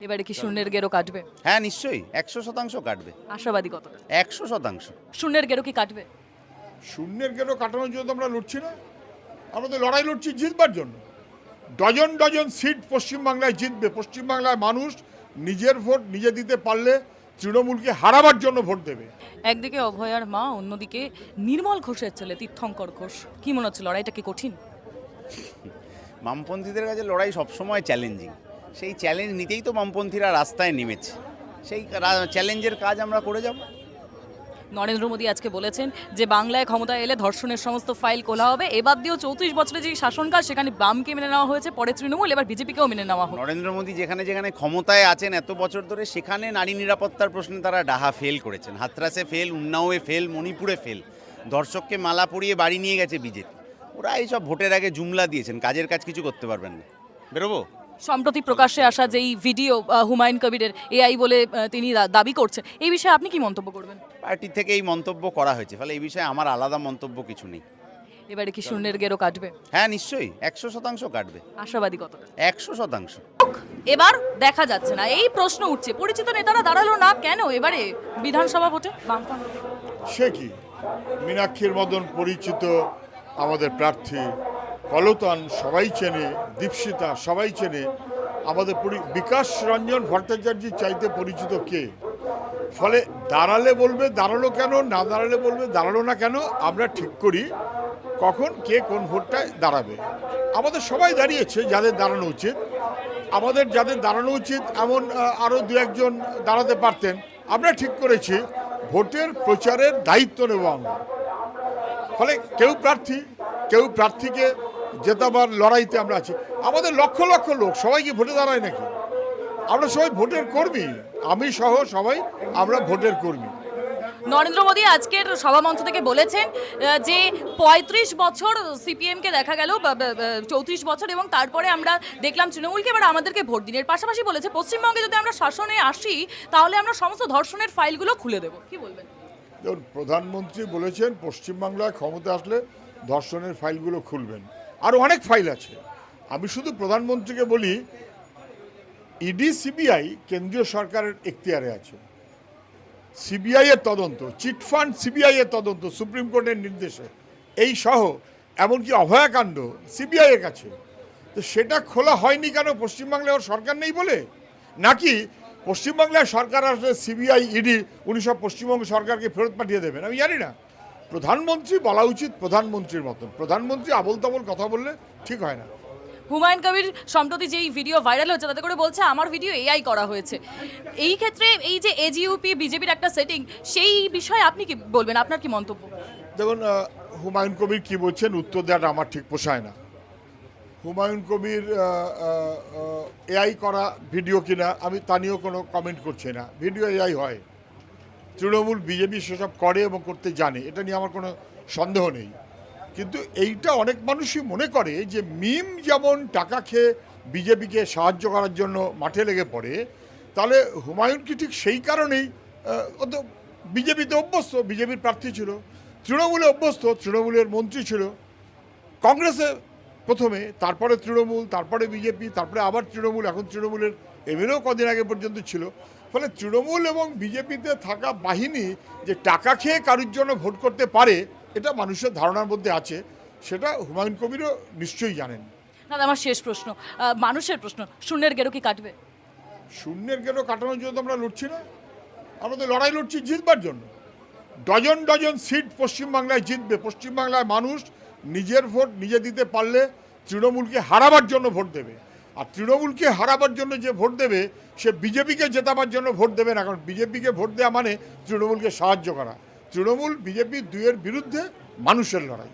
এবারে কি শূন্যের গেরো কাটবে? হ্যাঁ, নিশ্চয়ই ১০০% কাটবে। আশাবাদী কতটা? ১০০%। শূন্যের গেরো কি কাটবে? শূন্যের গেরো কাটানোর জন্য আমরা লড়ছি না, আমরা তো লড়াই লড়ছি জিতবার জন্য। ডজন ডজন সিট পশ্চিমবাংলায় জিতবে। পশ্চিমবাংলায় মানুষ নিজের ভোট নিজে দিতে পারলে তৃণমূলকে হারাবার জন্য ভোট দেবে। একদিকে অভয়ার মা, অন্যদিকে নির্মল ঘোষের ছেলে তীর্থঙ্কর ঘোষ। কি মনে হচ্ছে, লড়াইটা কি কঠিন? বামপন্থীদের কাছে লড়াই সবসময় চ্যালেঞ্জিং। সেই চ্যালেঞ্জ নিতেই তো বামপন্থীরা রাস্তায় নেমেছে। সেই চ্যালেঞ্জের কাজ আমরা করে যাব। নরেন্দ্র মোদী আজকে বলেছেন যে বাংলায় ক্ষমতায় এলে ধর্ষণের সমস্ত ফাইল খোলা হবে। এবার দিয়েও 34 বছরের যে শাসনকাল, সেখানে বামকে মেনে নেওয়া হয়েছে, পরে তৃণমূল, এবার বিজেপিকেও মেনে নেওয়া হবে। নরেন্দ্র মোদী যেখানে যেখানে ক্ষমতায় আছেন এত বছর ধরে, সেখানে নারী নিরাপত্তার প্রশ্নে তারা ডাহা ফেল করেছেন। হাতরাসে ফেল, উন্নাওয়ে ফেল, মণিপুরে ফেল। ধর্ষককে মালা পরিয়ে বাড়ি নিয়ে গেছে বিজেপি। ওরা এইসব ভোটের আগে জুমলা দিয়েছেন, কাজের কাজ কিছু করতে পারবেন না। বেরোবো। সম্প্রতি প্রকাশ্যে আসা যেই ভিডিও হুমায়ুন কবিরের এআই বলে তিনি দাবি করছেন, এই বিষয়ে আপনি কি মন্তব্য করবেন? পার্টি থেকে এই মন্তব্য করা হয়েছে, ফলে এই বিষয়ে আমার আলাদা মন্তব্য কিছু নেই। এবারে কি শূন্যের গেরো কাটবে? হ্যাঁ, নিশ্চয়ই 100% কাটবে। আশাবাদী কতটা? 100%। এবার দেখা যাচ্ছে না, এই প্রশ্ন উঠছে, পরিচিত নেতারা দাঁড়ালো না কেন এবারে বিধানসভা ভোটে? বামফ্রন্ট সে কি মীনাক্ষীর মতন পরিচিত আমাদের প্রার্থী, কলতান সবাই চেনে, দীপশিতা সবাই চেনে, আমাদের বিকাশ রঞ্জন ভট্টাচার্যের চাইতে পরিচিত কে? ফলে দাঁড়ালে বলবে দাঁড়ালো কেন, না দাঁড়ালে বলবে দাঁড়ালো না কেন। আমরা ঠিক করি কখন কে কোন ভোটটায় দাঁড়াবে। আমাদের সবাই দাঁড়িয়েছে যাদের দাঁড়ানো উচিত। আমাদের যাদের দাঁড়ানো উচিত এমন আরও দু একজন দাঁড়াতে পারতেন। আমরা ঠিক করেছি ভোটের প্রচারের দায়িত্ব নেব আমরা। ফলে কেউ প্রার্থীকে জেতাবার লড়াইতে আমরা আছি। আমাদের লক্ষ লক্ষ লোক সবাই কি ভোটে দাঁড়ায় নাকি? আমরা সবাই ভোটের কর্মী, আমি সহ সবাই আমরা ভোটের কর্মী। নরেন্দ্র মোদী আজকের সভামঞ্চ থেকে বলেছেন যে 35 বছর সিপিএমকে দেখা গেল, 34 বছর, এবং তারপরে আমরা দেখলাম তৃণমূলকে, এবার আমাদেরকে ভোট দিনের পাশাপাশি বলেছে পশ্চিমবঙ্গে যদি আমরা শাসনে আসি তাহলে আমরা সমস্ত ধর্ষণের ফাইলগুলো খুলে দেবো। কি বলবেন? দেখুন, প্রধানমন্ত্রী বলেছেন পশ্চিমবাংলায় ক্ষমতা আসলে ধর্ষণের ফাইলগুলো খুলবেন। আরও অনেক ফাইল আছে। আমি শুধু প্রধানমন্ত্রীকে বলি, ইডি সিবিআই কেন্দ্রীয় সরকারের এখতিয়ারে আছে। সিবিআই এর তদন্ত, চিটফান্ড সিবিআই এর তদন্ত সুপ্রিম কোর্টের নির্দেশে, এই সহ এমনকি অভয়াকাণ্ড সিবিআই এর কাছে। তো সেটা খোলা হয়নি কেন? পশ্চিমবাংলায় ওর সরকার নেই বলে? নাকি পশ্চিমবাংলায় সরকার আসলে সিবিআই ইডি উনি সব পশ্চিমবঙ্গ সরকারকে ফেরত পাঠিয়ে দেবেন? আমি জানি না। প্রধানমন্ত্রী বলা উচিত প্রধানমন্ত্রীর মতন। প্রধানমন্ত্রী আবোল তাবোল কথা বললে ঠিক হয় না। হুমায়ুন কবির সম্প্রতি যেই ভিডিও ভাইরাল হচ্ছে তাতে করে বলছে আমার ভিডিও এআই করা হয়েছে। এই ক্ষেত্রে এই যে এজিইউপি বিজেপির একটা সেটিং, সেই বিষয়ে আপনি কি বলবেন? আপনার কি মন্তব্য? দেখুন, হুমায়ুন কবির কি বলছেন উত্তর দেওয়াটা আমার ঠিক পোষায় না। হুমায়ুন কবির এআই করা ভিডিও কিনা আমি তা নিয়েও কোনো কমেন্ট করছি না। ভিডিও এআই হয়, তৃণমূল বিজেপি সেসব করে এবং করতে জানে, এটা নিয়ে আমার কোনো সন্দেহ নেই। কিন্তু এইটা অনেক মানুষই মনে করে যে মিম যেমন টাকা খেয়ে বিজেপিকে সাহায্য করার জন্য মাঠে লেগে পড়ে, তাহলে হুমায়ুন কি ঠিক সেই কারণেই ও তো বিজেপিতে অভ্যস্ত, বিজেপির প্রার্থী ছিল, তৃণমূলে অভ্যস্ত, তৃণমূলের মন্ত্রী ছিল, কংগ্রেসে প্রথমে, তারপরে তৃণমূল, তারপরে বিজেপি, তারপরে আবার তৃণমূল, এখন তৃণমূলের এমএলএও কদিন আগে পর্যন্ত ছিল। ফলে তৃণমূল এবং বিজেপিতে থাকা বাহিনী যে টাকা খেয়ে কারোর জন্য ভোট করতে পারে, এটা মানুষের ধারণার মধ্যে আছে। সেটা হুমায়ুন কবিরও নিশ্চয়ই জানেন। দাদা, আমার শেষ প্রশ্ন, মানুষের প্রশ্ন, শূন্যের গেরো কি কাটবে? শূন্যের গেরো কাটানোর জন্য আমরা লড়ছি না, আমরা তো লড়াই লড়ছি জিতবার জন্য। ডজন ডজন সিট পশ্চিমবাংলায় জিতবে। পশ্চিমবাংলায় মানুষ নিজের ভোট নিজে দিতে পারলে তৃণমূলকে হারাবার জন্য ভোট দেবে। আর তৃণমূলকে হারাবার জন্য যে ভোট দেবে সে বিজেপিকে জেতাবার জন্য ভোট দেবে না। কারণ বিজেপিকে ভোট দেওয়া মানে তৃণমূলকে সাহায্য করা। তৃণমূল বিজেপি দুইয়ের বিরুদ্ধে মানুষের লড়াই।